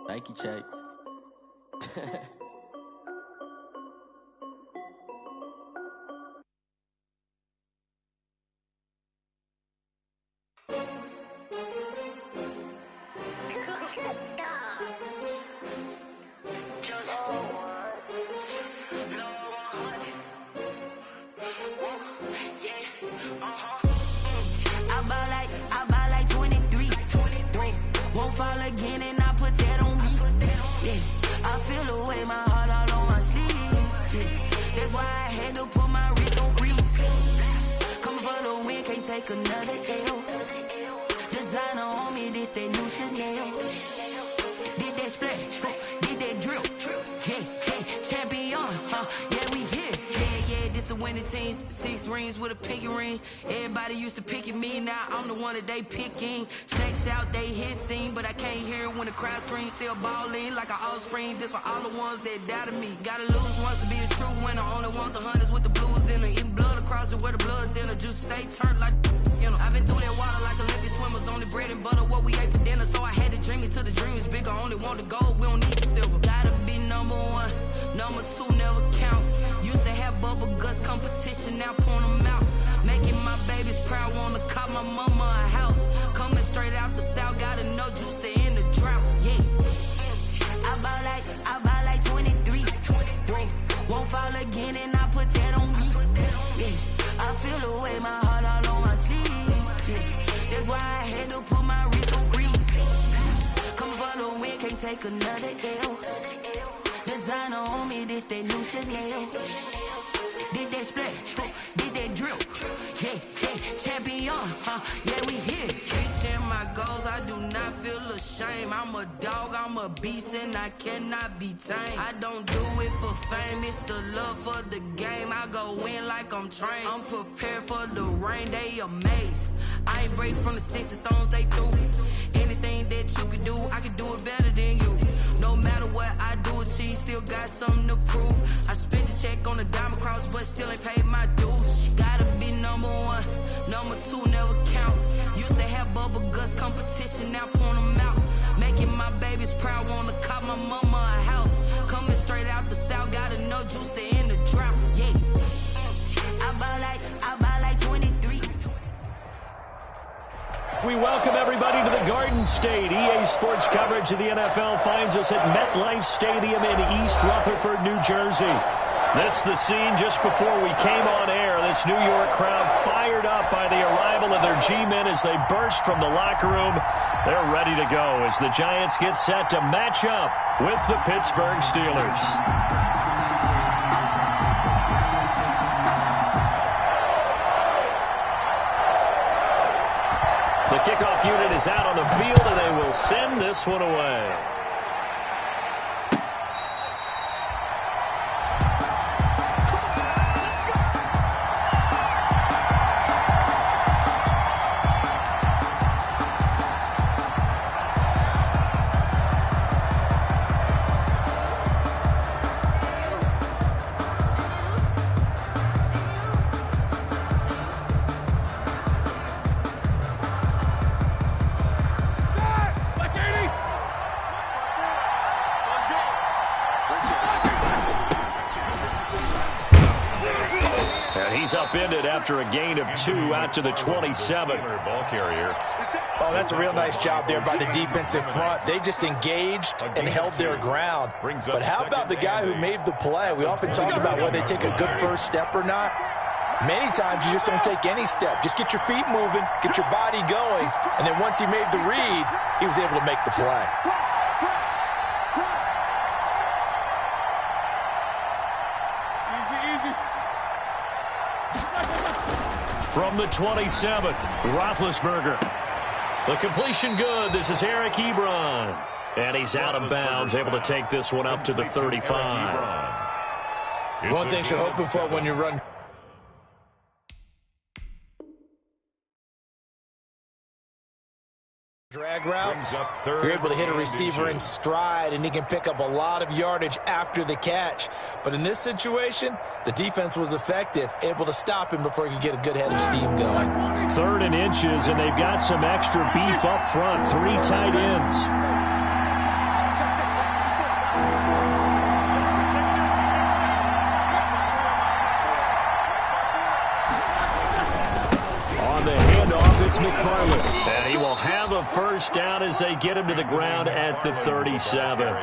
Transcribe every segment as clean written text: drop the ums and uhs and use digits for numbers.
Nike check. I buy like 23. Won't fall again and I put that on me. Yeah, I feel away, my heart all on my sleeve. Yeah, that's why I had to put my wrist on freeze. Coming for the win, can't take another L. Designer on me, this that new Chanel. Did that splash, did that drill. Yeah, champion, yeah, we here. Yeah, this the winning teams. 6 rings with a pinky ring. Everybody used to picking me, now I'm the one that they picking. Snakes out, they hissing, but I can't hear it when the crowd screams. Still balling like an offspring. This for all the ones that doubted me. Gotta lose once to be a true winner. Only want the hunters with the blues in it. Eating blood across it where the blood thinner. Juice stay turned like, you know. I've been through that water like Olympic swimmers. Only bread and butter, what we ate for dinner. So I had to dream it till the dream is bigger. Only want the gold, we don't need the silver. Gotta be number 1, number 2 never count. Used to have bubble guts competition, now point them out. Making my babies proud, wanna cop my mama a house. Coming straight out the south, gotta know juice to end the drought. Yeah, I buy like 23. Won't fall again and I put that on me. Yeah, I feel away, my heart all on my sleeve. Yeah, that's why I had to put my wrist on freeze. Coming for the win, can't take another L. Designer on me, this that new Chanel. Did that splash, did that drill. Yeah, champion, yeah, we here. Reaching my goals, I do not feel ashamed. I'm a dog, I'm a beast, and I cannot be tamed. I don't do it for fame, it's the love for the game. I go in like I'm trained. I'm prepared for the rain, they amazed. I ain't break from the sticks and stones they threw. Anything that you could do, I could do it better than you. No matter what I do, achieve, still got something to prove. I spent the check on the diamond cross, but still ain't paid my dues. Gotta be number 1, number 2 never count. Used to have bubble guts competition, now point them out. Making my babies proud, wanna cop my mama a house. Coming straight out the south, gotta know juice to end the drought. Yeah, I buy like 23. We welcome everybody to the Garden State. EA Sports coverage of the NFL finds us at MetLife Stadium in East Rutherford, New Jersey. This is the scene just before we came on air. This New York crowd fired up by the arrival of their G-men as they burst from the locker room. They're ready to go as the Giants get set to match up with the Pittsburgh Steelers. The kickoff unit is out on the field, and they will send this one away. He's upended after a gain of 2 out to the 27. Ball carrier. Oh, that's a real nice job there by the defensive front. They just engaged and held their ground. But how about the guy who made the play? We often talk about whether they take a good first step or not. Many times you just don't take any step. Just get your feet moving, get your body going, and then once he made the read, he was able to make the play. From the 27, Roethlisberger. The completion good. This is Eric Ebron. And he's out of bounds, able to take this one up to the 35. One thing you're hoping for when you run drag routes, you're able to hit a receiver in stride, and he can pick up a lot of yardage after the catch. But in this situation, the defense was effective, able to stop him before he could get a good head of steam going. 3rd and inches, and they've got some extra beef up front. 3 tight ends. first down as they get him to the ground at the 37.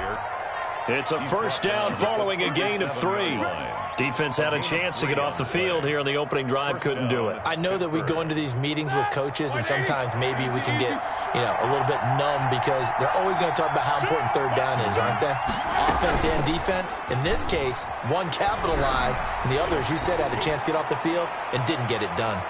It's a first down following a gain of 3. Defense had a chance to get off the field here in the opening drive, couldn't do it. I know that we go into these meetings with coaches, and sometimes maybe we can get, a little bit numb because they're always going to talk about how important third down is, aren't they? Offense and defense. In this case, one capitalized, and the other, as you said, had a chance to get off the field and didn't get it done.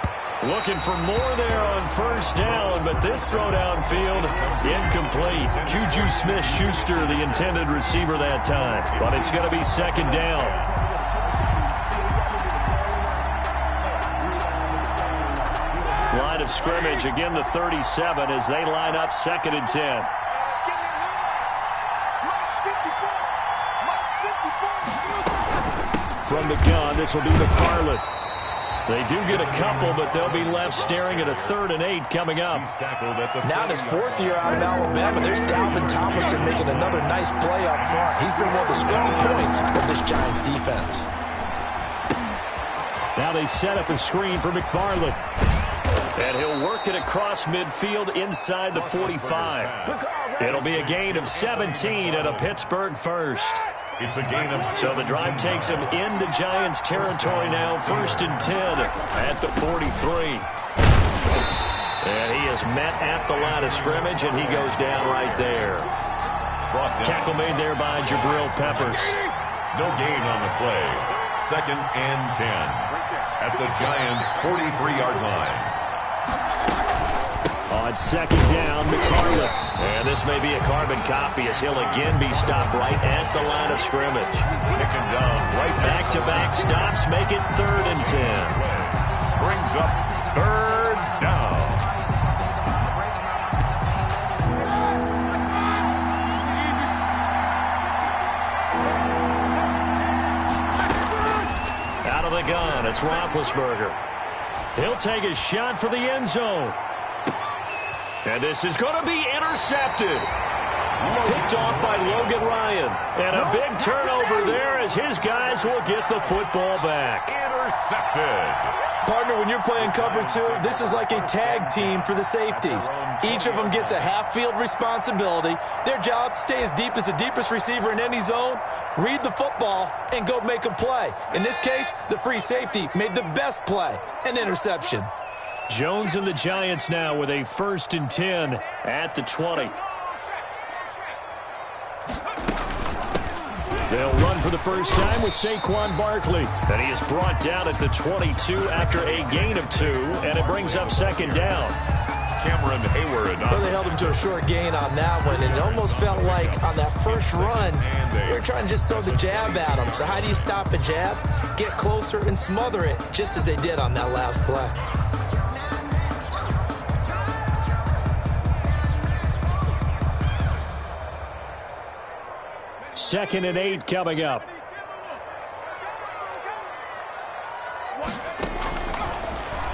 Looking for more there on first down, but this throw downfield, incomplete. Juju Smith-Schuster, the intended receiver that time, but it's going to be second down. Line of scrimmage, again the 37 as they line up 2nd and 10. From the gun, this will be McFarland. They do get a couple, but they'll be left staring at a 3rd and 8 coming up. Now in his 4th year out of Alabama, there's Dalvin Tomlinson making another nice play up front. He's been one of the strong points of this Giants defense. Now they set up a screen for McFarland. And he'll work it across midfield inside the 45. It'll be a gain of 17 and a Pittsburgh first. It's a gain of 17. So the drive takes him into Giants territory now, 1st and 10 at the 43. And he is met at the line of scrimmage, and he goes down right there. Tackle made there by Jabril Peppers. No gain on the play. 2nd and 10 at the Giants' 43-yard line. On 2nd down, McFarland. And this may be a carbon copy as he'll again be stopped right at the line of scrimmage. Taken down right back-to-back stops make it 3rd and 10. Brings up 3rd down. Out of the gun, it's Roethlisberger. He'll take a shot for the end zone. And this is going to be intercepted. Picked off by Logan Ryan. And a big turnover there as his guys will get the football back. Intercepted. Partner, when you're playing cover 2, this is like a tag team for the safeties. Each of them gets a half-field responsibility. Their job, stay as deep as the deepest receiver in any zone, read the football, and go make a play. In this case, the free safety made the best play, an interception. Jones and the Giants now with a 1st and 10 at the 20. They'll run for the first time with Saquon Barkley. And he is brought down at the 22 after a gain of 2, and it brings up 2nd down. Cameron Hayward. Well, they held him to a short gain on that one, and it almost felt like on that first run, they were trying to just throw the jab at him. So how do you stop a jab? Get closer and smother it, just as they did on that last play. 2nd and 8 coming up.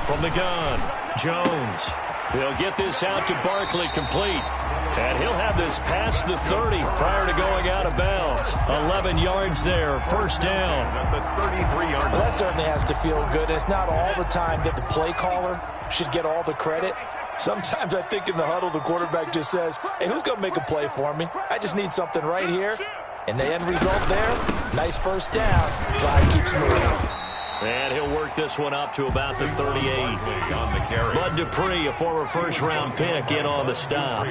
From the gun, Jones. He'll get this out to Barkley complete. And he'll have this past the 30 prior to going out of bounds. 11 yards there, first down. The 33-yard. Well, that certainly has to feel good. It's not all the time that the play caller should get all the credit. Sometimes I think in the huddle, the quarterback just says, hey, who's going to make a play for me? I just need something right here. And the end result there, nice first down. Drive keeps moving. And he'll work this one up to about the 38. Bud Dupree, a former first-round pick, in on the stop.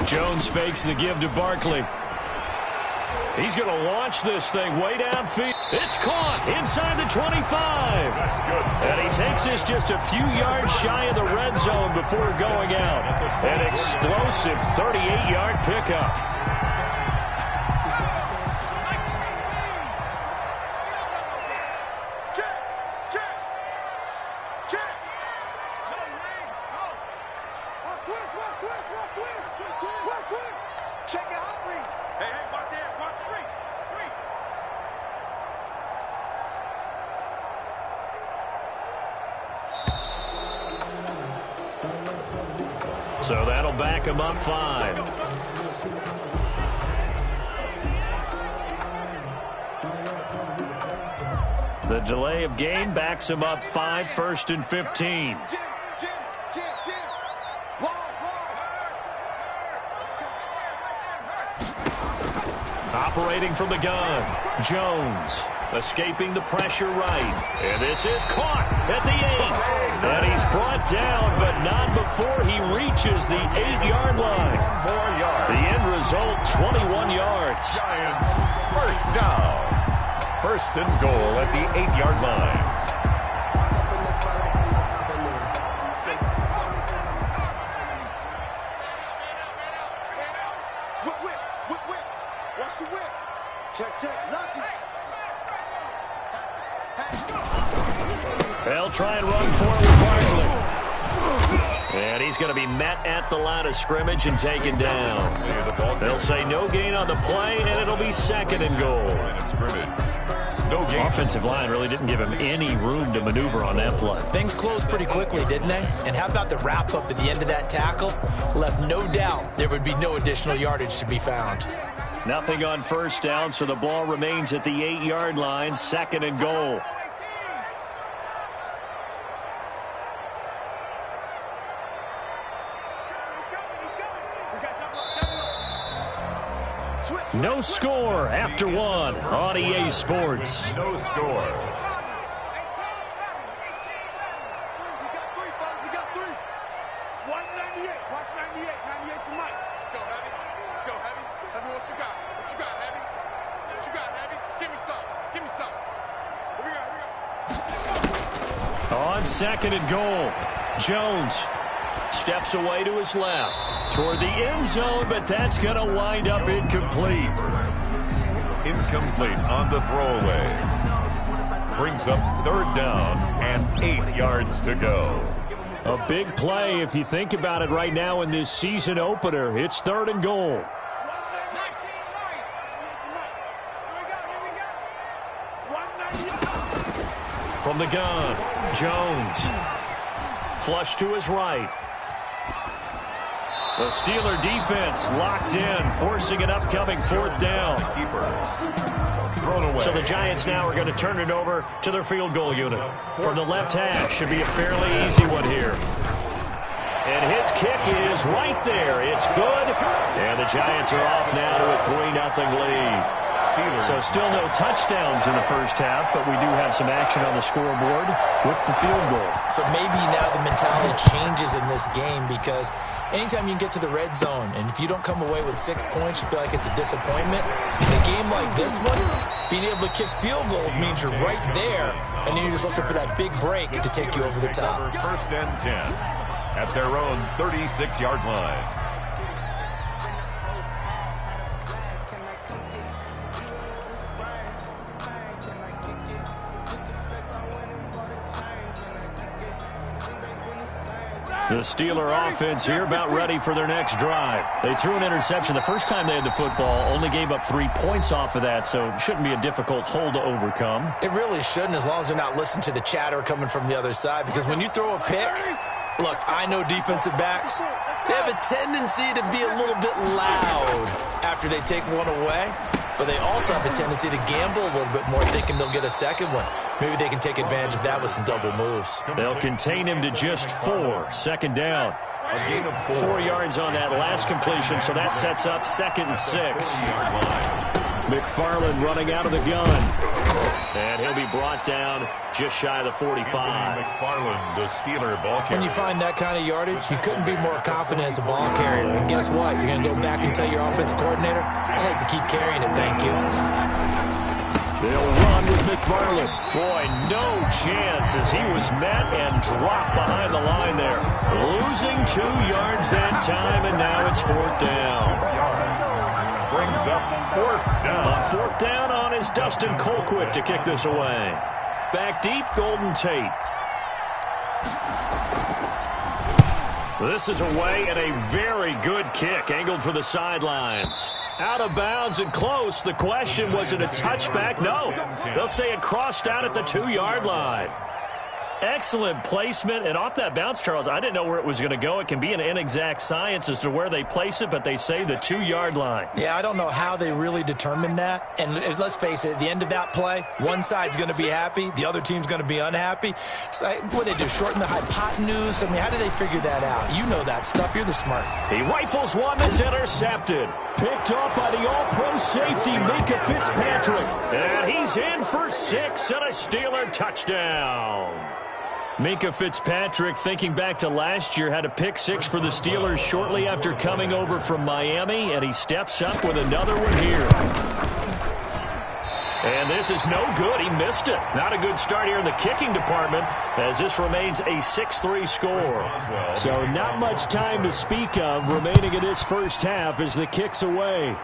Jones fakes the give to Barkley. He's going to launch this thing way downfield. It's caught inside the 25. That's good. And he takes this just a few yards shy of the red zone before going out. An explosive 38-yard pickup. So that'll back him up 5. The delay of game backs him up 5, 1st and 15. Operating from the gun, Jones. Escaping the pressure right. And this is caught at the 8. And he's brought down, but not before he reaches the 8-yard line. 4 yards. The end result, 21 yards. Giants, first down. First and goal at the 8-yard line. Whip. Watch the whip. Check. Lucky. They'll try and run forward Barkley. And he's going to be met at the line of scrimmage and taken down. They'll say no gain on the play, and it'll be second and goal. No gain. Offensive line really didn't give him any room to maneuver on that play. Things closed pretty quickly, didn't they? And how about the wrap-up at the end of that tackle? Left no doubt there would be no additional yardage to be found. Nothing on first down, so the ball remains at the 8-yard line, second and goal. No score after one on EA Sports. No score. We got three. 198. Watch 98. 98 to Mike. Let's go, Heavy. Heavy, what you got? What you got, Heavy? What you got, Heavy? Give me some. Here we go. On second and goal, Jones steps away to his left toward the end zone, but that's going to wind up incomplete. Incomplete on the throwaway. Brings up third down and 8 yards to go. A big play if you think about it right now in this season opener. It's third and goal. From the gun, Jones. Flush to his right. The Steeler defense locked in, forcing an upcoming fourth down. So the Giants now are going to turn it over to their field goal unit. From the left hash, should be a fairly easy one here. And his kick is right there. It's good. And the Giants are off now to a 3-0 lead. So still no touchdowns in the first half, but we do have some action on the scoreboard with the field goal. So maybe now the mentality changes in this game, because anytime you can get to the red zone, and if you don't come away with 6 points, you feel like it's a disappointment. In a game like this one, being able to kick field goals means you're right there, and then you're just looking for that big break to take you over the top. First and 10 at their own 36-yard line. The Steeler offense here about ready for their next drive. They threw an interception the first time they had the football, only gave up 3 points off of that, so it shouldn't be a difficult hole to overcome. It really shouldn't, as long as they're not listening to the chatter coming from the other side, because when you throw a pick, look, I know defensive backs, they have a tendency to be a little bit loud after they take one away, but they also have a tendency to gamble a little bit more, thinking they'll get a second one. Maybe they can take advantage of that with some double moves. They'll contain him to just 4. Second down. A gain of 4. 4 yards on that last completion, so that sets up second and 6. McFarland running out of the gun. And he'll be brought down just shy of the 45. McFarland, the Steeler ball carrier. When you find that kind of yardage, you couldn't be more confident as a ball carrier. And guess what? You're going to go back and tell your offensive coordinator, I'd like to keep carrying it, thank you. They'll run with McFarland. Boy, no chance as he was met and dropped behind the line there. Losing 2 yards that time, and now it's fourth down. Brings up fourth down. On fourth down on is Dustin Colquitt to kick this away. Back deep, Golden Tate. This is away, and a very good kick, angled for the sidelines. Out of bounds and close. The question, was it a touchback? No. They'll say it crossed out at the 2-yard line. Excellent placement, and off that bounce, Charles, I didn't know where it was going to go. It can be an inexact science as to where they place it, but they say the 2-yard line. Yeah, I don't know how they really determined that. And let's face it, at the end of that play, one side's going to be happy, the other team's going to be unhappy. It's like, what did they do, shorten the hypotenuse? I mean, how did they figure that out? You know that stuff. You're the smart. He rifles one that's intercepted. picked off by the all-pro safety, Minka Fitzpatrick. And he's in for 6 and a Steeler touchdown. Minka Fitzpatrick, thinking back to last year, had a pick 6 for the Steelers shortly after coming over from Miami, and he steps up with another one here. And this is no good. He missed it. Not a good start here in the kicking department, as this remains a 6-3 score. So not much time to speak of remaining in this first half as the kick's away.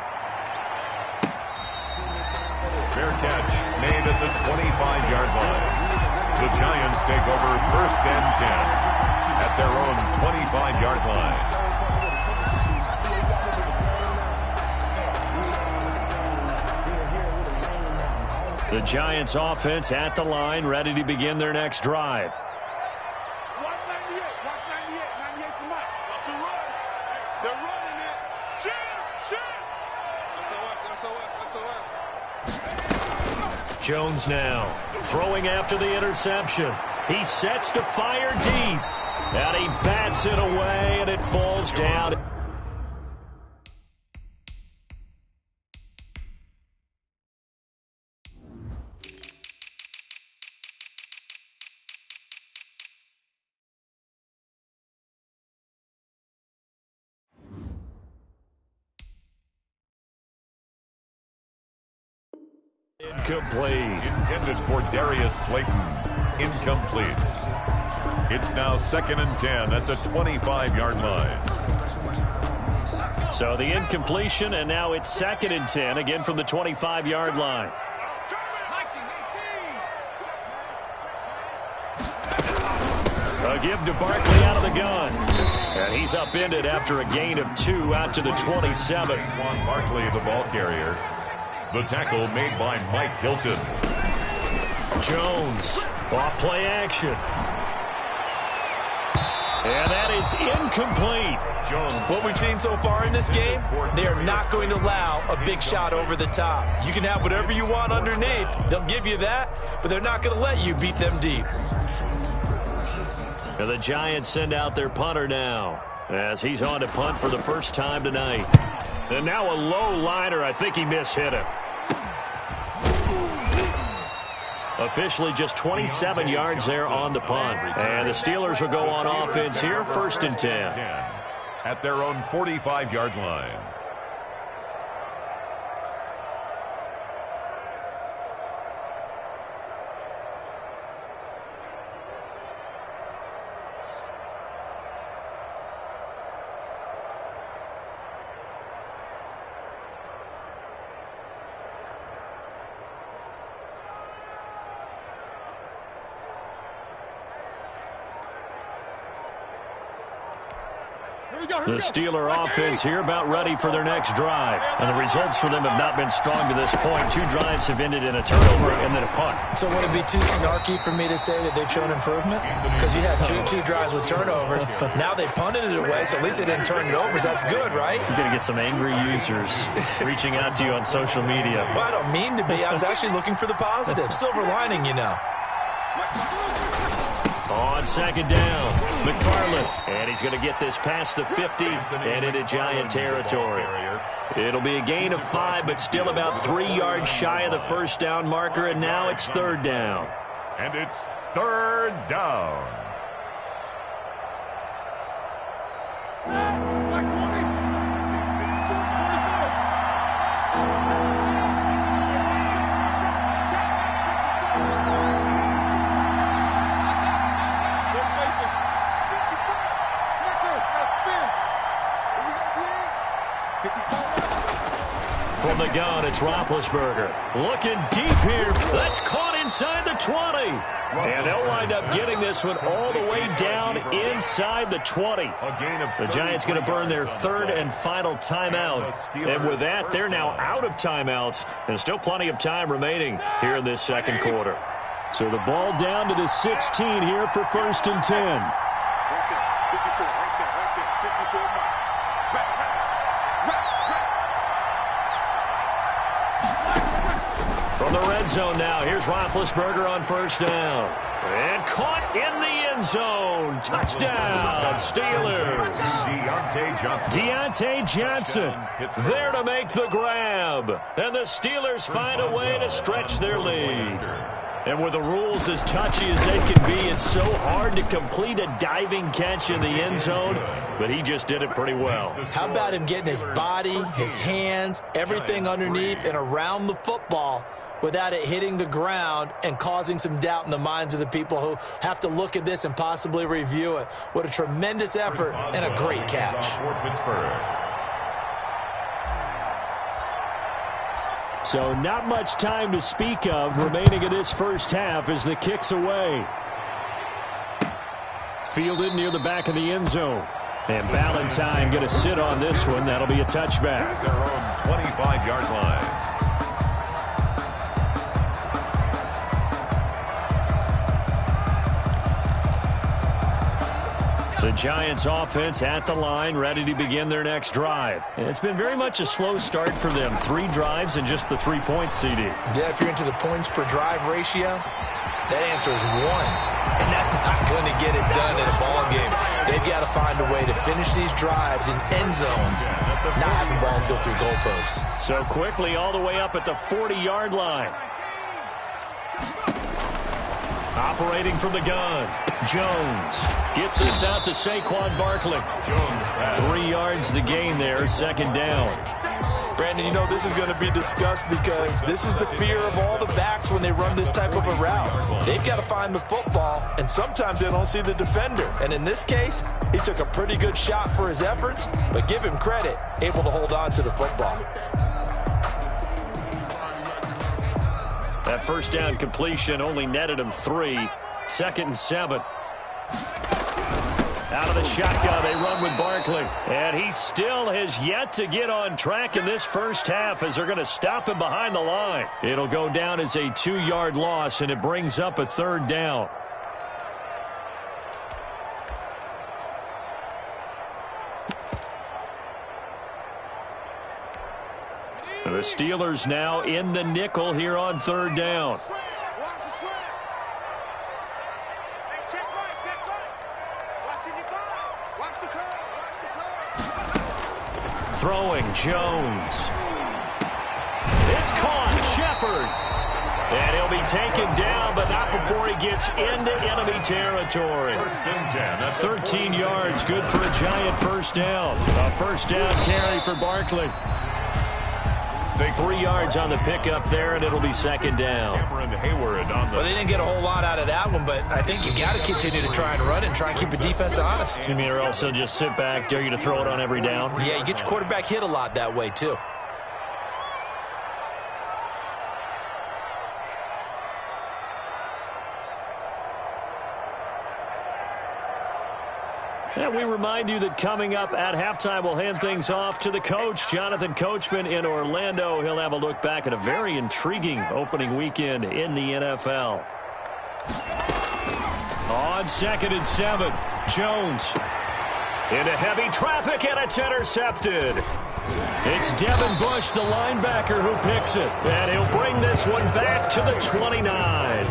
Fair catch made at the 25-yard line. The Giants take over 1st and 10 at their own 25-yard line. The Giants offense at the line, ready to begin their next drive. Watch 98. Watch 98. 98 to Mike. That's a run. They're running it. Shoot. SOS. Jones now throwing after the interception. He sets to fire deep. And he bats it away, and it falls down. Incomplete. Intended for Darius Slayton. Incomplete. It's now 2nd and 10 at the 25-yard line. So the incompletion, and now it's 2nd and 10, again from the 25-yard line. A give to Barkley out of the gun. And he's upended after a gain of 2 out to the 27. Juan Barkley, the ball carrier. The tackle made by Mike Hilton. Jones, off play action. And that is incomplete. Jones. What we've seen so far in this game, they are not going to allow a big shot over the top. You can have whatever you want underneath. They'll give you that, but they're not going to let you beat them deep. And the Giants send out their punter now, as he's on to punt for the first time tonight. And now a low liner. I think he mishit it. Officially just 27 yards there on the punt. And the Steelers will go on offense here, 1st and 10. At their own 45-yard line. The Steeler offense here about ready for their next drive. And the results for them have not been strong to this point. 2 drives have ended in a turnover and then a punt. So would it be too snarky for me to say that they've shown improvement? Because you had two drives with turnovers. Now they punted it away, so at least they didn't turn it over. So that's good, right? You're going to get some angry users reaching out to you on social media. Well, I don't mean to be. I was actually looking for the positive. Silver lining, you know. On 2nd down, McFarland. And he's going to get this past the 50 and into Giant territory. It'll be a gain of 5, but still about 3 yards shy of the first down marker, and now it's 3rd down. And it's 3rd down. From the gun, it's Roethlisberger. Looking deep here. That's caught inside the 20. And they'll wind up getting this one all the way down inside the 20. The Giants going to burn their 3rd and final timeout. And with that, they're now out of timeouts. And still plenty of time remaining here in this 2nd quarter. So the ball down to the 16 here for 1st and 10. From the red zone now, here's Roethlisberger on 1st down. And caught in the end zone. Touchdown, Steelers. Deontay Johnson there to make the grab. And the Steelers find a way to stretch their lead. And with the rules as touchy as they can be, it's so hard to complete a diving catch in the end zone, but he just did it pretty well. How about him getting his body, his hands, everything underneath and around the football without it hitting the ground and causing some doubt in the minds of the people who have to look at this and possibly review it. What a tremendous effort and a great catch. So not much time to speak of remaining in this first half as the kick's away. Fielded near the back of the end zone. And Ballantyne going to sit on this one. That'll be a touchback. At their own 25-yard line. The Giants offense at the line, ready to begin their next drive. And it's been very much a slow start for them. 3 drives and just the 3 points, CD. Yeah, if you're into the points per drive ratio, that answer is 1. And that's not going to get it done in a ball game. They've got to find a way to finish these drives in end zones, not having balls go through goalposts. So quickly all the way up at the 40-yard line. Operating from the gun, Jones gets this out to Saquon Barkley. 3 yards the gain there, second down. Brandon, you know this is going to be discussed because this is the fear of all the backs when they run this type of a route. They've got to find the football, and sometimes they don't see the defender. And in this case, he took a pretty good shot for his efforts, but give him credit, able to hold on to the football. That first down completion only netted him 3. 2nd and 7. Out of the shotgun, they run with Barkley. And he still has yet to get on track in this first half as they're going to stop him behind the line. It'll go down as a 2-yard loss, and it brings up a 3rd down. The Steelers now in the nickel here on 3rd down. Throwing Jones. It's caught. Shepard. And he'll be taken down, but not before he gets into enemy territory. 13 yards, good for a Giant first down. A first down carry for Barkley. 3 yards on the pickup there, and it'll be 2nd down. Well, they didn't get a whole lot out of that one, but I think you got to continue to try and run and try and keep the defense honest. You mean or else they'll just sit back, dare you to throw it on every down? Yeah, you get your quarterback hit a lot that way, too. And we remind you that coming up at halftime, we'll hand things off to the coach, Jonathan Coachman in Orlando. He'll have a look back at a very intriguing opening weekend in the NFL. On 2nd and 7, Jones into heavy traffic, and it's intercepted. It's Devin Bush, the linebacker, who picks it. And he'll bring this one back to the 29.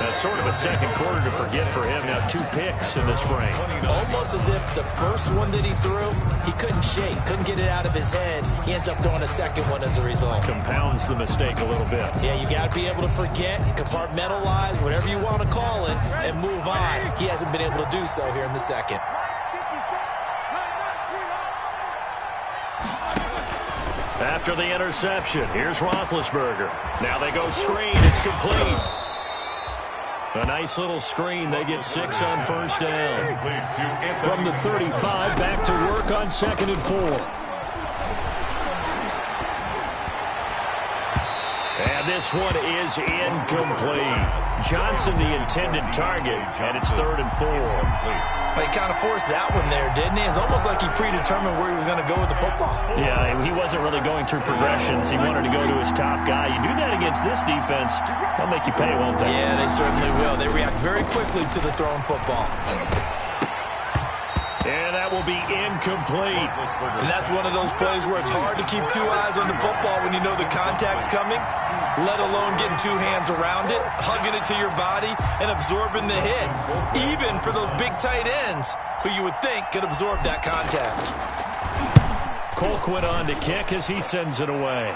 That's sort of a second quarter to forget for him. Now 2 picks in this frame. Almost as if the first one that he threw, he couldn't shake, couldn't get it out of his head. He ends up throwing a second one as a result. Compounds the mistake a little bit. Yeah, you got to be able to forget, compartmentalize, whatever you want to call it, and move on. He hasn't been able to do so here in the second. After the interception, here's Roethlisberger. Now they go screen. It's complete. A nice little screen. They get 6 on first down. From the 35, back to work on 2nd and 4. And this one is incomplete. Johnson, the intended target, and it's 3rd and 4. Well, he kind of forced that one there, didn't he? It's almost like he predetermined where he was going to go with the football. Yeah, he wasn't really going through progressions. He wanted to go to his top guy. You do that against this defense, they'll make you pay, won't they? Yeah, they certainly will. They react very quickly to the thrown football. And that will will be incomplete. And that's one of those plays where it's hard to keep two eyes on the football when you know the contact's coming, let alone getting two hands around it, hugging it to your body, and absorbing the hit, even for those big tight ends who you would think could absorb that contact. Colquitt on to kick as he sends it away.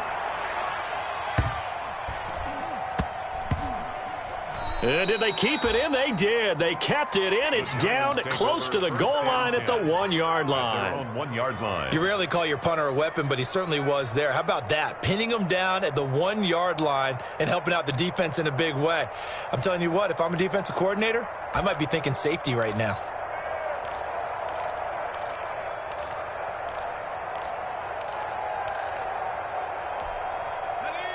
Did they keep it in? They did. They kept it in. It's down close to the goal line at the 1-yard line. 1-yard line. You rarely call your punter a weapon, but he certainly was there. How about that? Pinning him down at the 1-yard line and helping out the defense in a big way. I'm telling you what, if I'm a defensive coordinator, I might be thinking safety right now.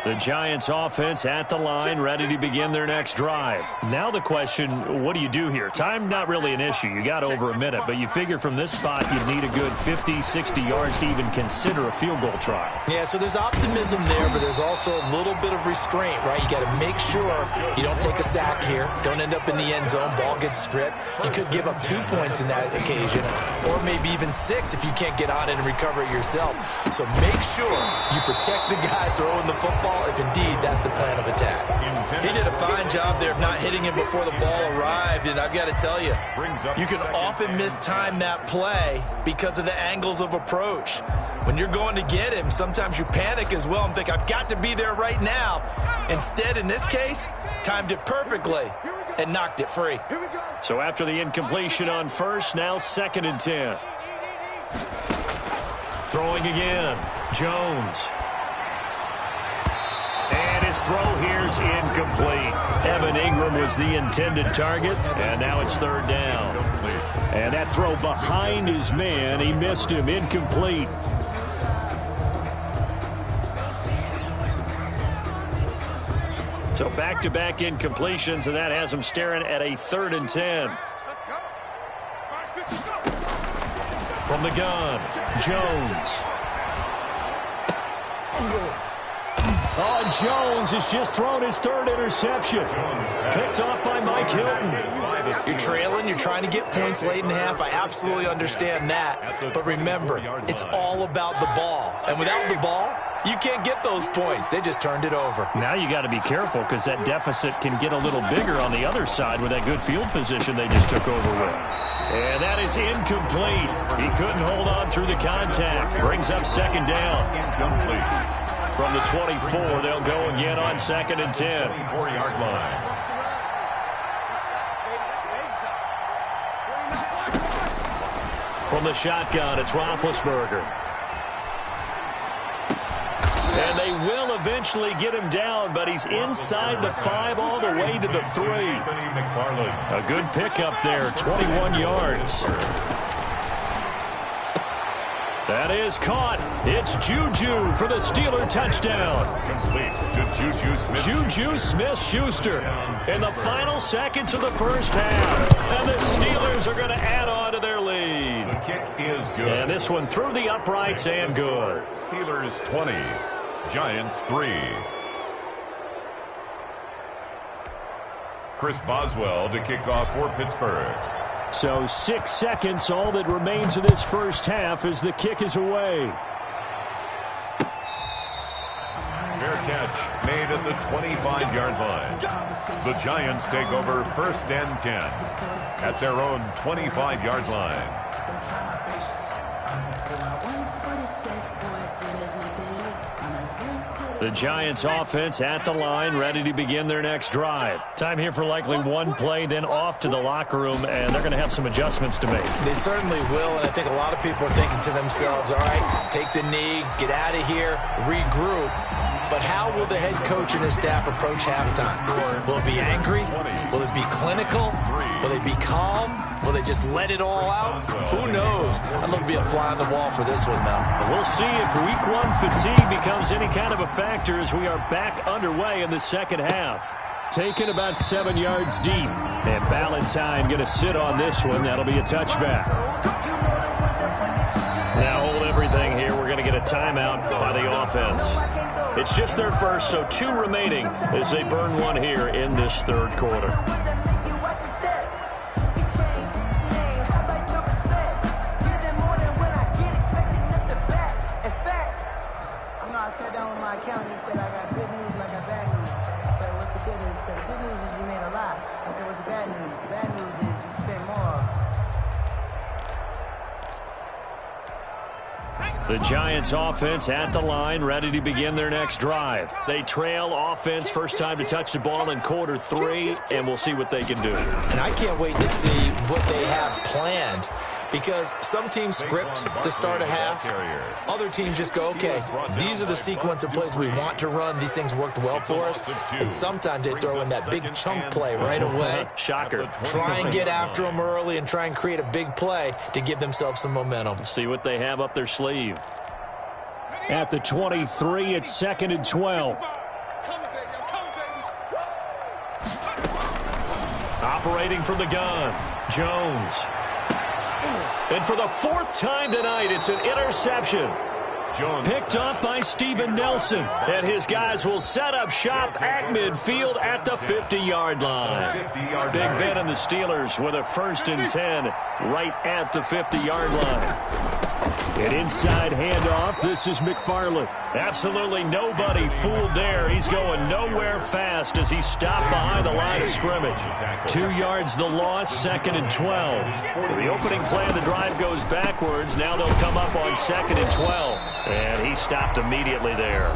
The Giants offense at the line, ready to begin their next drive. Now the question, what do you do here? Time not really an issue. You got over a minute, but you figure from this spot you'd need a good 50, 60 yards to even consider a field goal try. Yeah, so there's optimism there, but there's also a little bit of restraint, right? You got to make sure you don't take a sack here. Don't end up in the end zone. Ball gets stripped. You could give up 2 points in that occasion, or maybe even 6 if you can't get on it and recover it yourself. So make sure you protect the guy throwing the football, if indeed that's the plan of attack. He did a fine job there of not hitting him before the ball arrived, and I've got to tell you, you can often mistime that play because of the angles of approach. When you're going to get him, sometimes you panic as well and think, I've got to be there right now. Instead, in this case, timed it perfectly and knocked it free. So after the incompletion on first, now 2nd and 10. Throwing again, Jones. And his throw here's incomplete. Evan Ingram was the intended target, and now it's 3rd down. And that throw behind his man, he missed him, incomplete. So back-to-back incompletions, and that has him staring at a 3rd and 10. From the gun, Jones. Oh, Jones has just thrown his 3rd interception. Picked off by Mike Hilton. You're trailing. You're trying to get points late in half. I absolutely understand that. But remember, it's all about the ball. And without the ball, you can't get those points. They just turned it over. Now you got to be careful because that deficit can get a little bigger on the other side with that good field position they just took over with. And that is incomplete. He couldn't hold on through the contact. Brings up 2nd down. Incomplete. From the 24, they'll go again on 2nd and 10. 4-yard line. From the shotgun, it's Roethlisberger. And they will eventually get him down, but he's inside the 5 all the way to the 3. A good pickup there, 21 yards. That is caught. It's Juju for the Steeler touchdown. Complete to Juju Smith-Schuster in the final seconds of the first half. And the Steelers are going to add on to their lead. The kick is good. And this one through the uprights and good. Steelers 20, Giants 3. Chris Boswell to kick off for Pittsburgh. So 6 seconds, all that remains of this first half as the kick is away. Fair catch made at the 25-yard line. The Giants take over 1st and 10 at their own 25-yard line. The Giants offense at the line, ready to begin their next drive. Time here for likely one play, then off to the locker room, and they're going to have some adjustments to make. They certainly will, and I think a lot of people are thinking to themselves, all right, take the knee, get out of here, regroup. But how will the head coach and his staff approach halftime? Will it be angry? Will it be clinical? Will they be calm? Will they just let it all out? Who knows? I'd love to be a fly on the wall for this one, though. We'll see if week 1 fatigue becomes any kind of a factor as we are back underway in the second half. Taken about 7 yards deep. And Ballantyne going to sit on this one. That'll be a touchback. Now hold everything here. We're going to get a timeout by the offense. It's just their first, so 2 remaining as they burn one here in this 3rd quarter. I sat down with my accountant. He said, I got good news and I got bad news. I said, what's the good news? He said, the good news is you made a lot. I said, what's the bad news? The bad news is you spent more. The Giants offense at the line, ready to begin their next drive. They trail offense, first time to touch the ball in quarter 3, and we'll see what they can do. And I can't wait to see what they have planned, because some teams script to start a half. Other teams just go, okay, these are the sequence of plays we want to run. These things worked well for us. And sometimes they throw in that big chunk play right away. Shocker. Try and get after them early and try and create a big play to give themselves some momentum. See what they have up their sleeve. At the 23, it's 2nd and 12. Operating from the gun, Jones. And for the 4th time tonight, it's an interception. Jones. Picked up by Steven Nelson. And his guys will set up shop at midfield at the 50-yard line. Big Ben and the Steelers with a 1st and 10 right at the 50-yard line. An inside handoff. This is McFarland. Absolutely nobody fooled there. He's going nowhere fast as he stopped behind the line of scrimmage. 2 yards the loss, 2nd and 12. So the opening play of the drive goes backwards. Now they'll come up on 2nd and 12. And he stopped immediately there.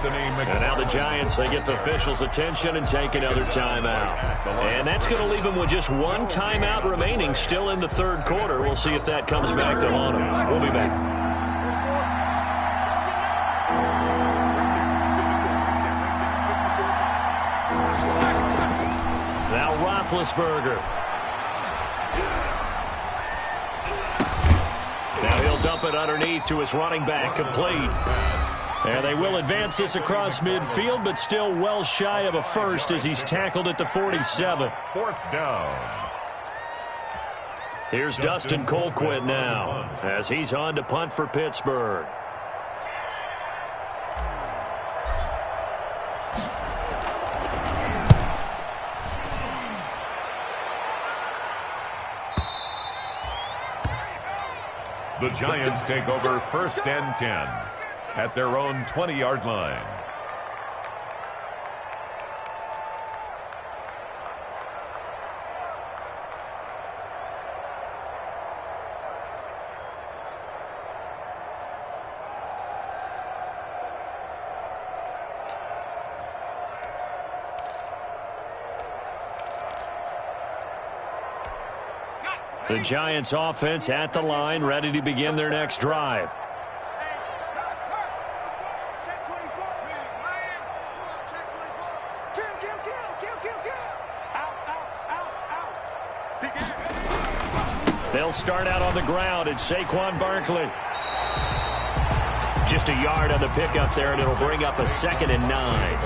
And now the Giants, they get the officials' attention and take another timeout. And that's going to leave them with just 1 timeout remaining still in the 3rd quarter. We'll see if that comes back to haunt them. We'll be back. Now Roethlisberger. Now he'll dump it underneath to his running back, complete. And they will advance this across midfield, but still well shy of a first as he's tackled at the 47. 4th down. Here's Dustin Colquitt now as he's on to punt for Pittsburgh. The Giants take over 1st and 10 at their own 20-yard line. The Giants offense at the line, ready to begin their next drive. They'll start out on the ground. It's Saquon Barkley. Just a yard on the pickup there, and it'll bring up a 2nd and 9.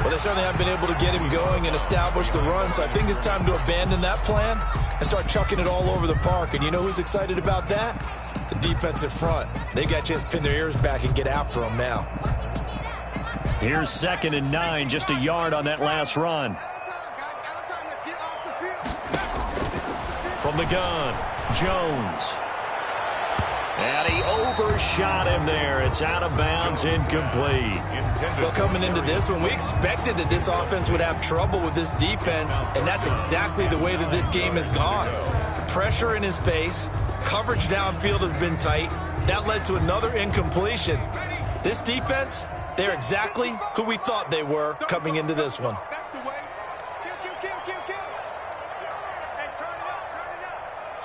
Well, they certainly have been able to get him going and establish the run, so I think it's time to abandon that plan and start chucking it all over the park. And you know who's excited about that? The defensive front. They got a chance to pin their ears back and get after him now. Here's 2nd and 9, just a yard on that last run. From the gun, Jones. And he overshot him there. It's out of bounds, incomplete. Well, coming into this one, we expected that this offense would have trouble with this defense, and that's exactly the way that this game has gone. Pressure in his face, coverage downfield has been tight. That led to another incompletion. This defense, they're exactly who we thought they were coming into this one.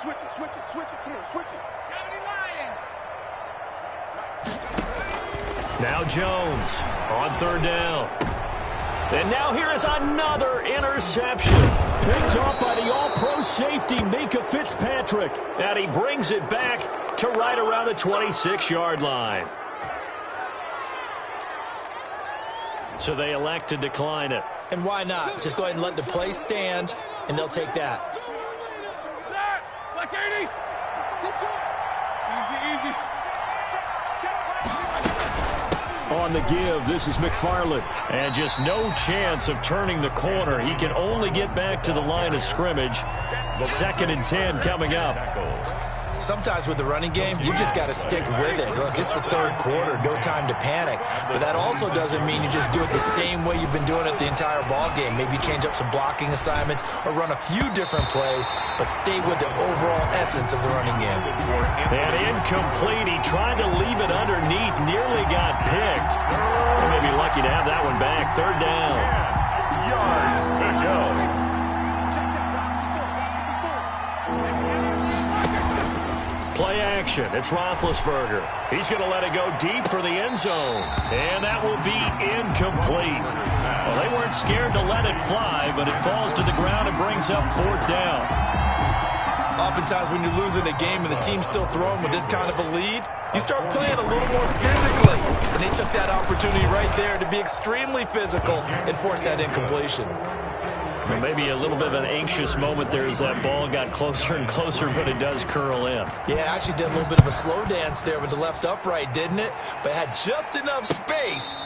Switch it, come on, switch it. 70 Lion. Now Jones on 3rd down. And now here is another interception. Picked off by the all-pro safety, Minkah Fitzpatrick. And he brings it back to right around the 26-yard line. So they elect to decline it. And why not? Just go ahead and let the play stand, and they'll take that. On the give, this is McFarland. And just no chance of turning the corner. He can only get back to the line of scrimmage. 2nd and 10 coming up. sometimes with the running game, you just got to stick with it. Look, it's the third quarter, no time to panic. But that also doesn't mean you just do it the same way you've been doing it the entire ball game. Maybe change up some blocking assignments or run a few different plays, but stay with the overall essence of the running game. And incomplete. He tried to leave it underneath, nearly got picked. They may be lucky to have that one back. Third down. Yards to go. Play action. It's Roethlisberger. He's going to let it go deep for the end zone. And that will be incomplete. Well, they weren't scared to let it fly, but it falls to the ground and brings up fourth down. Oftentimes when you're losing a game and the team's still throwing with this kind of a lead, you start playing a little more physically. And they took that opportunity right there to be extremely physical and force that incompletion. Well, maybe a little bit of an anxious moment there as that ball got closer and closer, but it does curl in. Yeah, actually did a little bit of a slow dance there with the left upright, didn't it? But had just enough space,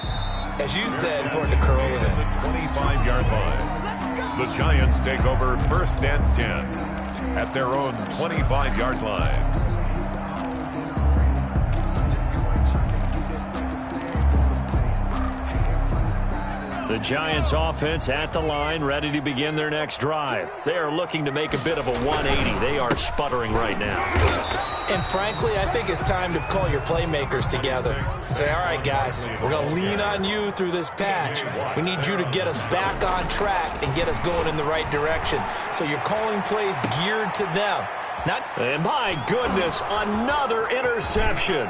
as you said, for it to curl in. The 25-yard line. The Giants take over first and 10 at their own 25-yard line. The Giants offense at the line, ready to begin their next drive. They are looking to make a bit of a 180. They are sputtering right now. And frankly, I think it's time to call your playmakers together and say, all right, guys, we're going to lean on you through this patch. We need you to get us back on track and get us going in the right direction. So you're calling plays geared to them. And my goodness, another interception.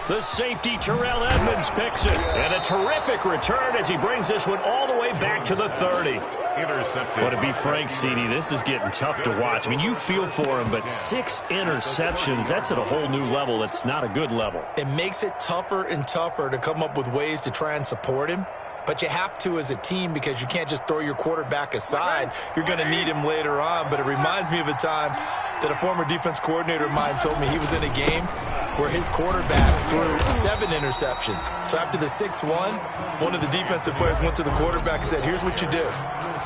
The safety, Terrell Edmonds, picks it. And a terrific return as he brings this one all the way back to the 30. Intercepted. But to be frank, CD, this is getting tough to watch. I mean, you feel for him, but 6 interceptions, that's at a whole new level. It's not a good level. It makes it tougher and tougher to come up with ways to try and support him. But you have to as a team because you can't just throw your quarterback aside. You're going to need him later on. But it reminds me of a time that a former defense coordinator of mine told me he was in a game where his quarterback threw 7 interceptions. So after the 6-1, one of the defensive players went to the quarterback and said, here's what you do.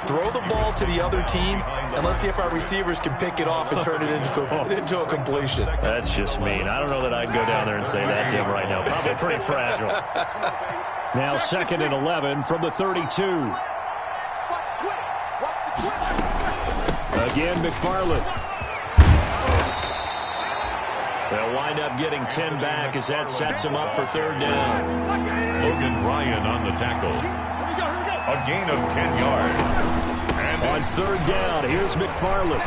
Throw the ball to the other team, and let's see if our receivers can pick it off and turn it into a completion. That's just mean. I don't know that I'd go down there and say that to him right now. Probably pretty fragile. Now 2nd and 11 from the 32. Again, McFarland. They'll wind up getting 10 back as that sets them up for third down. Logan Ryan on the tackle. A gain of 10 yards. And on third down, here's McFarland.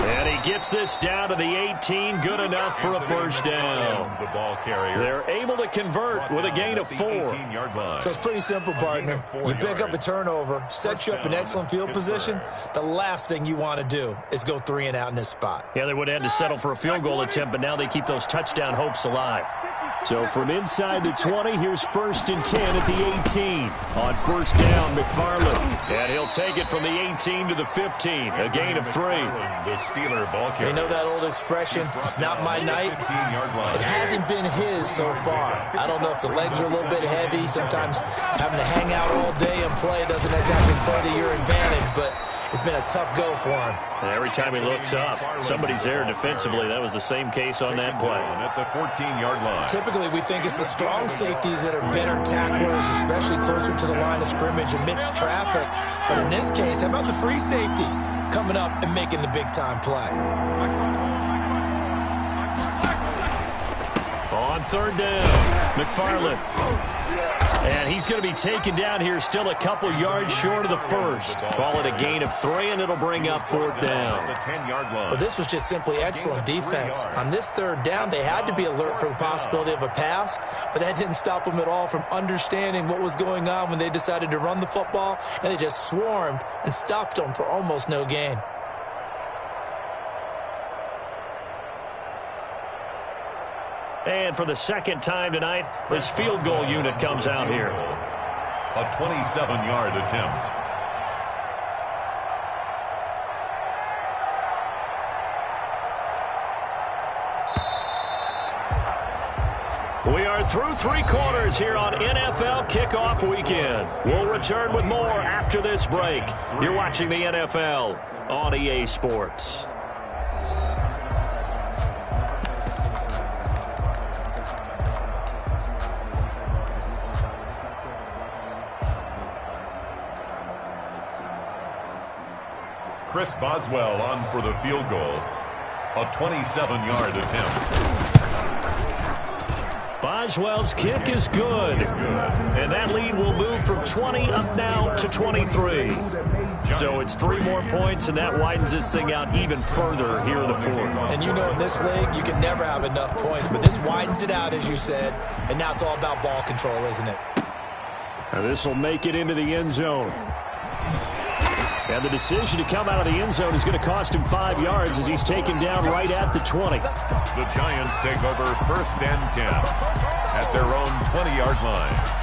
And he gets this down to the 18, good enough for a first down. The ball carrier. They're able to convert with a gain of 4. So it's pretty simple, partner. You pick up a turnover, set you up in excellent field position. The last thing you want to do is go 3 and out in this spot. Yeah, they would have had to settle for a field goal attempt, but now they keep those touchdown hopes alive. So from inside the 20, here's 1st and 10 at the 18. On first down, McFarland. And he'll take it from the 18 to the 15. A gain of 3. The Steeler ball carrier. You know that old expression, it's not my night? It hasn't been his so far. I don't know if the legs are a little bit heavy. Sometimes having to hang out all day and play doesn't exactly play to your advantage, but it's been a tough go for him. And every time he looks up, somebody's there defensively. That was the same case on that play. At the 14-yard line. Typically, we think it's the strong safeties that are better tacklers, especially closer to the line of scrimmage amidst traffic. But in this case, how about the free safety coming up and making the big-time play? On third down, McFarland. And he's going to be taken down here, still a couple yards short of the first. Call it a gain of 3, and it'll bring up fourth down. The 10-yard line. Well, this was just simply excellent defense. On this third down, they had to be alert for the possibility of a pass, but that didn't stop them at all from understanding what was going on when they decided to run the football, and they just swarmed and stuffed them for almost no gain. And for the second time tonight, his field goal unit comes out here. A 27-yard attempt. We are through 3 quarters here on NFL Kickoff Weekend. We'll return with more after this break. You're watching the NFL on EA Sports. Chris Boswell on for the field goal. A 27-yard attempt. Boswell's kick is good. And that lead will move from 20 up now to 23. So it's 3 more points, and that widens this thing out even further here in the fourth. And you know in this league, you can never have enough points. But this widens it out, as you said. And now it's all about ball control, isn't it? And this will make it into the end zone. And the decision to come out of the end zone is going to cost him 5 yards as he's taken down right at the 20. The Giants take over 1st and 10 at their own 20-yard line.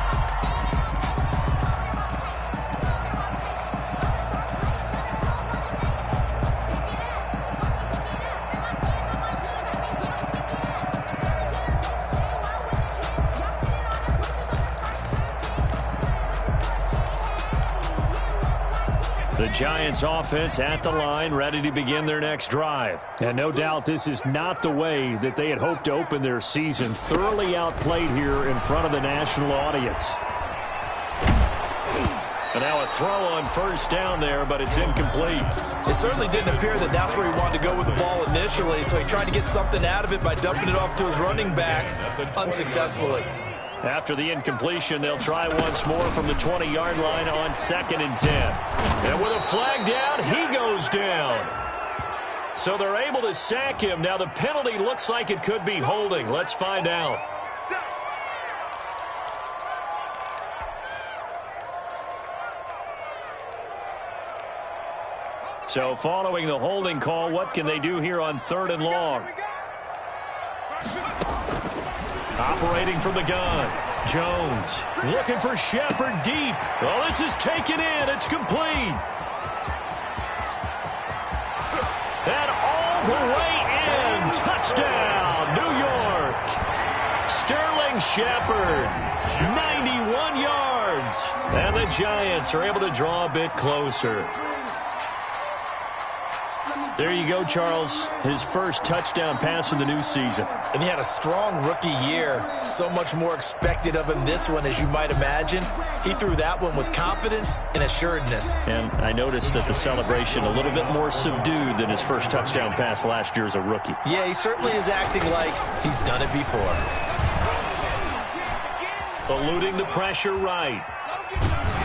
The Giants offense at the line, ready to begin their next drive. And no doubt this is not the way that they had hoped to open their season. Thoroughly outplayed here in front of the national audience. And now a throw on 1st down there, but it's incomplete. It certainly didn't appear that that's where he wanted to go with the ball initially, so he tried to get something out of it by dumping it off to his running back unsuccessfully. After the incompletion, they'll try once more from the 20-yard line on 2nd and 10. And with a flag down, he goes down. So they're able to sack him. Now the penalty looks like it could be holding. Let's find out. So following the holding call, what can they do here on 3rd and long? Operating from the gun. Jones looking for Shepard deep. Oh, this is taken in. It's complete. And all the way in. Touchdown, New York. Sterling Shepard, 91 yards. And the Giants are able to draw a bit closer. There you go, Charles. His first touchdown pass in the new season. And he had a strong rookie year. So much more expected of him this one, as you might imagine. He threw that one with confidence and assuredness. And I noticed that the celebration a little bit more subdued than his first touchdown pass last year as a rookie. Yeah, he certainly is acting like he's done it before. Eluding the pressure right.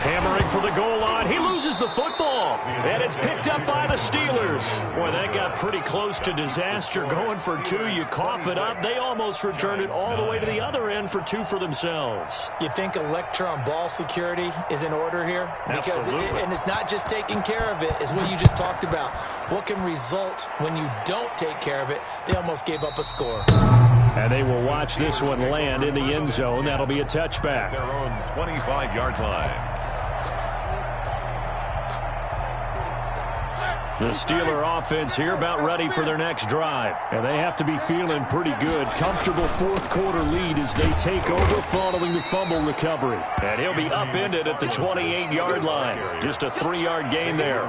Hammering for the goal line. He loses the football. And it's picked up by the Steelers. Boy, that got pretty close to disaster. Going for 2, you cough it up. They almost returned it all the way to the other end for 2 for themselves. You think electron ball security is in order here? Because and it's not just taking care of it. It's what you just talked about. What can result when you don't take care of it? They almost gave up a score. And they will watch this one land in the end zone. That'll be a touchback. Their own 25-yard line. The Steeler offense here about ready for their next drive. And they have to be feeling pretty good. Comfortable 4th quarter lead as they take over following the fumble recovery. And he'll be upended at the 28-yard line. Just a 3-yard gain there.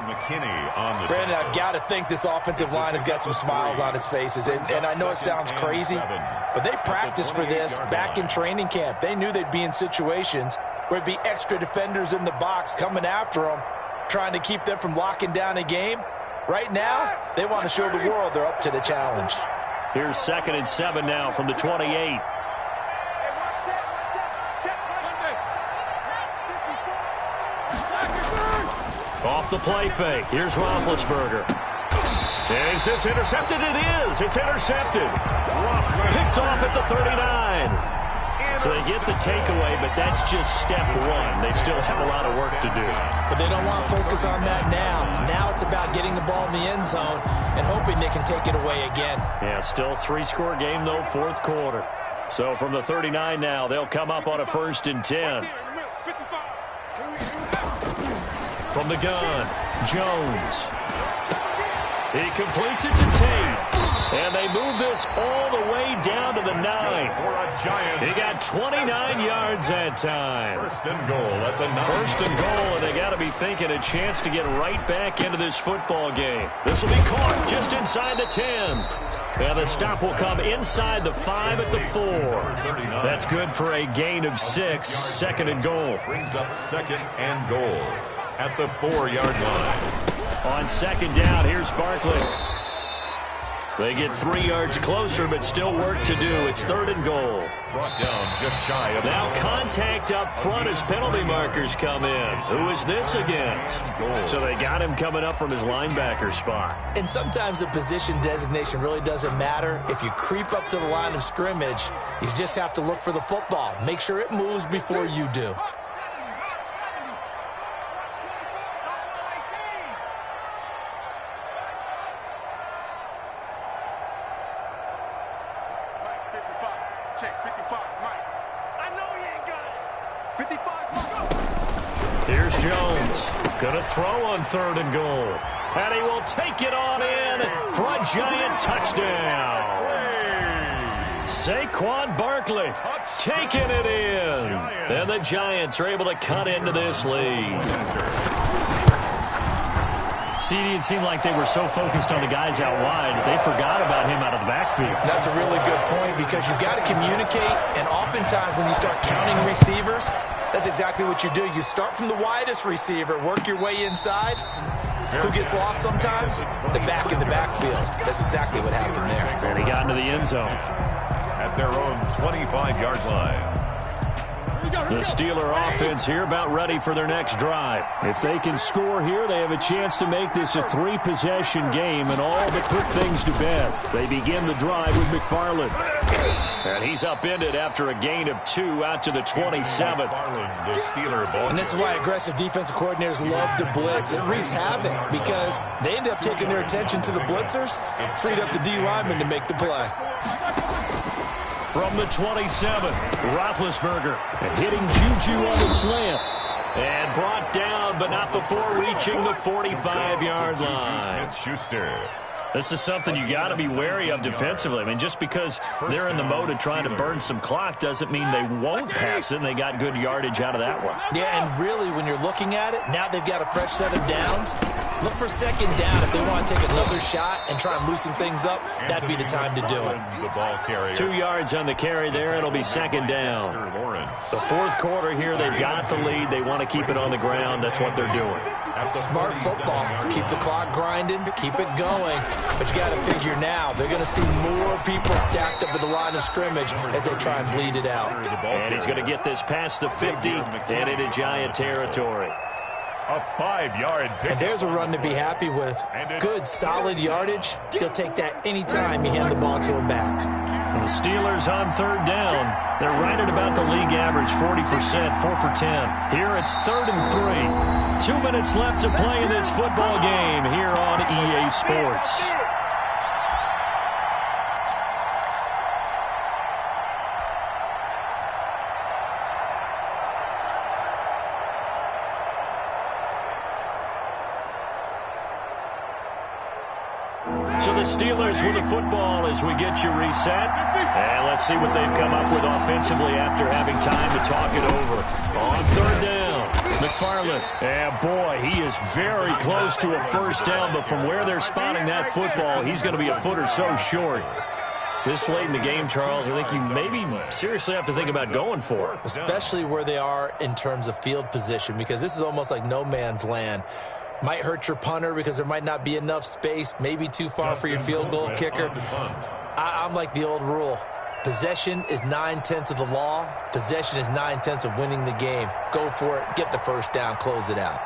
Brandon, I've got to think this offensive line has got some smiles on its faces. And I know it sounds crazy, but they practiced for this back in training camp. They knew they'd be in situations where it'd be extra defenders in the box coming after them, trying to keep them from locking down a game. Right now, they want to show the world they're up to the challenge. Here's 2nd and 7 now from the 28. Off the play fake. Here's Roethlisberger. Is this intercepted? It is. It's intercepted. Picked off at the 39. So they get the takeaway, but that's just step 1. They still have a lot of work to do. But they don't want to focus on that now. Now it's about getting the ball in the end zone and hoping they can take it away again. Yeah, still 3-score game, though, 4th quarter. So from the 39 now, they'll come up on a 1st and 10. From the gun, Jones. He completes it to Tate. And they move this all the way down to the 9. He got 29 yards that time. 1st and goal at the 9. 1st and goal, and they got to be thinking a chance to get right back into this football game. This will be caught just inside the 10. And the stop will come inside the 5 at the 4. That's good for a gain of 6. 2nd and goal. Brings up 2nd and goal at the 4-yard line. On second down, here's Barkley. They get 3 yards closer, but still work to do. It's 3rd and goal. Brought down just shy of now contact up front as penalty markers come in. Who is this against? So they got him coming up from his linebacker spot. And sometimes the position designation really doesn't matter. If you creep up to the line of scrimmage, you just have to look for the football. Make sure it moves before you do. Check 55, Mike. I know he ain't got it. 55. Here's Jones. Gonna throw on 3rd and goal. And he will take it on in for a giant touchdown. Saquon Barkley taking it in. And the Giants are able to cut into this lead. CD, it seemed like they were so focused on the guys out wide, they forgot about him out of the backfield. That's a really good point because you've got to communicate, and oftentimes when you start counting receivers, that's exactly what you do. You start from the widest receiver, work your way inside. Who gets lost sometimes? The back in the backfield. That's exactly what happened there. And he got into the end zone. At their own 25-yard line. The Steeler offense here about ready for their next drive. If they can score here, they have a chance to make this a 3-possession game and all but put things to bed. They begin the drive with McFarland. And he's upended after a gain of 2 out to the 27th. And this is why aggressive defensive coordinators love to blitz. It wreaks havoc because they end up taking their attention to the blitzers, freed up the D lineman to make the play. From the 27th, Roethlisberger hitting Juju on the slant. And brought down, but not before reaching the 45-yard line. Smith-Schuster. This is something you got to be wary of defensively. I mean, just because they're in the mode of trying to burn some clock doesn't mean they won't pass it, and they got good yardage out of that one. Yeah, and really, when you're looking at it, now they've got a fresh set of downs. Look for second down if they want to take another shot and try and loosen things up. That'd be the time to do it. The ball carrier. 2 yards on the carry there. It'll be second down. The 4th quarter here, they've got the lead. They want to keep it on the ground. That's what they're doing. Smart football. Keep the clock grinding. Keep it going. But you got to figure now, they're going to see more people stacked up at the line of scrimmage as they try and bleed it out. And he's going to get this past the 50 and into Giant territory. A 5-yard pick. And there's a run to be happy with. Good, solid yardage. He'll take that anytime you hand the ball to a back. And the Steelers on 3rd down. They're right at about the league average, 40%, 4 for 10. Here it's 3rd and 3. 2 minutes left to play in this football game here on EA Sports. So the Steelers with the football as we get you reset. And let's see what they've come up with offensively after having time to talk it over. On 3rd down, McFarland. And boy, he is very close to a first down, but from where they're spotting that football, he's going to be a foot or so short. This late in the game, Charles, I think you maybe seriously have to think about going for it. Especially where they are in terms of field position, because this is almost like no man's land. Might hurt your punter because there might not be enough space, maybe too far for your field goal kicker. I'm like the old rule. Possession is 9/10 of the law. Possession is 9/10 of winning the game. Go for it. Get the first down. Close it out.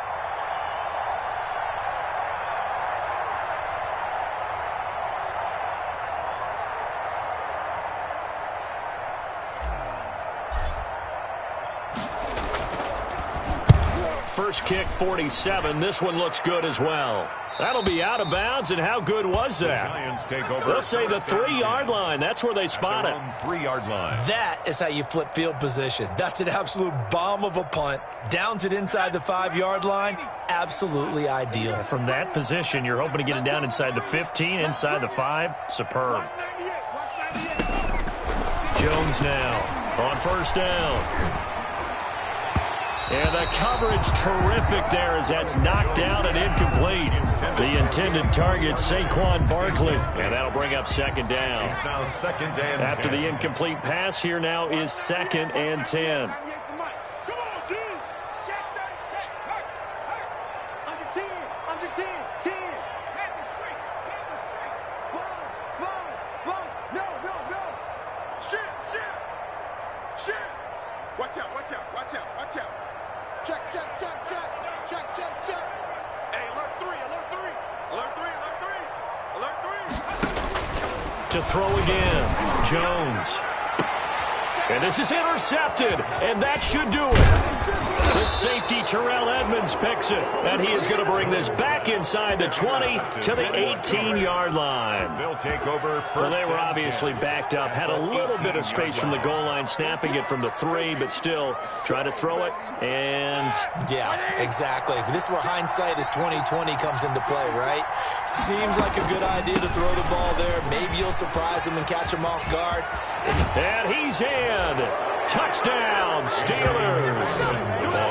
First kick, 47. This one looks good as well. That'll be out of bounds, and how good was that? They'll say the 3-yard line. That's where they spot it. 3-yard line. That is how you flip field position. That's an absolute bomb of a punt. Downs it inside the 5-yard line. Absolutely ideal. From that position, you're hoping to get it down inside the 15, inside the 5. Superb. Jones now on first down. And the coverage terrific there as that's knocked down and incomplete. The intended target, Saquon Barkley. And that'll bring up second down. It's now 2nd and After 10. the incomplete pass, here now is 2nd and 10. Come on, dude. Check 36. Under 10. under 10. 10. Sponge. No. Shit. Watch out. Check. Hey, alert 3. To throw again, Jones. And this is intercepted, and that should do it. The safety, Terrell Edmonds, picks it, and he is going to bring this back inside the 20 to the 18-yard line. They'll take over. Well, they were obviously backed up, had a little bit of space from the goal line, snapping it from the 3, but still try to throw it, and... Yeah, exactly. If this were hindsight as 2020 comes into play, right? Seems like a good idea to throw the ball there. Maybe you'll surprise him and catch him off guard. And he's in. Touchdown, Steelers.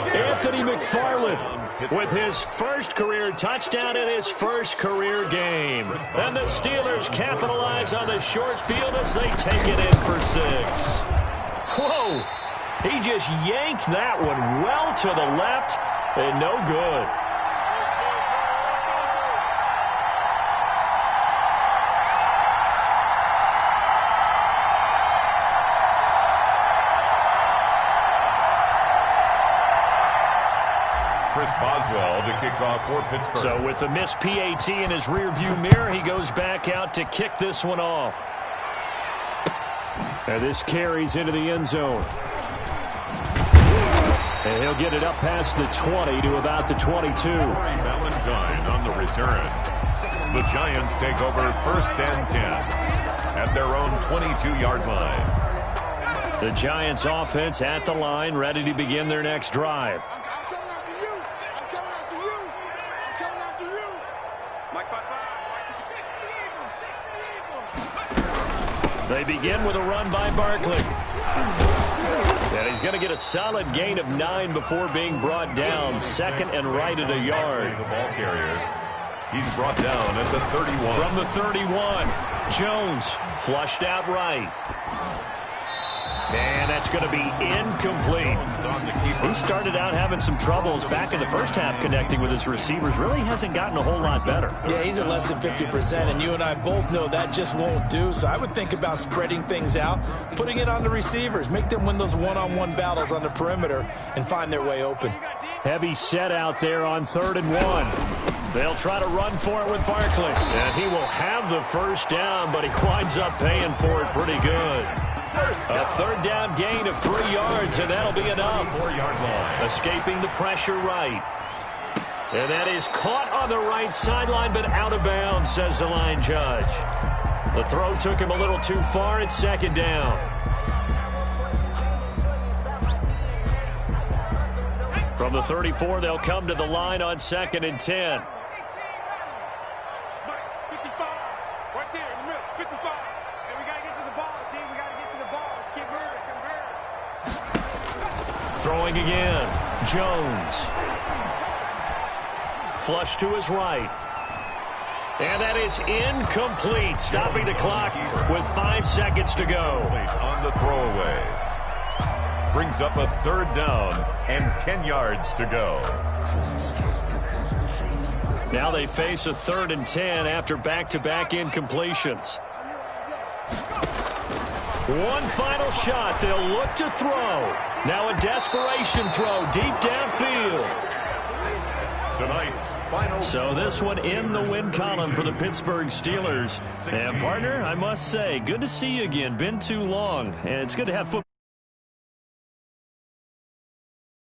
Anthony McFarland with his first career touchdown in his first career game. And the Steelers capitalize on the short field as they take it in for 6. Whoa. He just yanked that one well to the left and no good. Chris Boswell to kick off for Pittsburgh. So with the missed PAT in his rearview mirror, he goes back out to kick this one off. And this carries into the end zone. And he'll get it up past the 20 to about the 22. Valentine on the return. The Giants take over 1st and 10 at their own 22-yard line. The Giants offense at the line, ready to begin their next drive. They begin with a run by Barkley. And he's going to get a solid gain of 9 before being brought down. 2nd and right at a yard. The ball carrier. He's brought down at the 31. From the 31, Jones flushed out right. And that's going to be incomplete. He started out having some troubles back in the first half connecting with his receivers. Really hasn't gotten a whole lot better. Yeah, he's at less than 50%, and you and I both know that just won't do. So I would think about spreading things out, putting it on the receivers, make them win those one-on-one battles on the perimeter and find their way open. Heavy set out there on 3rd and 1. They'll try to run for it with Barkley. And he will have the first down, but he winds up paying for it pretty good. A 3rd down gain of 3 yards, and that'll be enough. 4-yard line. Escaping the pressure right. And that is caught on the right sideline, but out of bounds, says the line judge. The throw took him a little too far. It's 2nd down. From the 34, they'll come to the line on 2nd and 10. Throwing again, Jones. Flush to his right. And that is incomplete, stopping the clock with 5 seconds to go. On the throwaway. Brings up a 3rd down and 10 yards to go. Now they face a 3rd and 10 after back-to-back incompletions. One final shot. They'll look to throw. Now a desperation throw deep downfield. Tonight's final. So this one in the win column for the Pittsburgh Steelers. And partner, I must say, good to see you again. Been too long. And it's good to have football.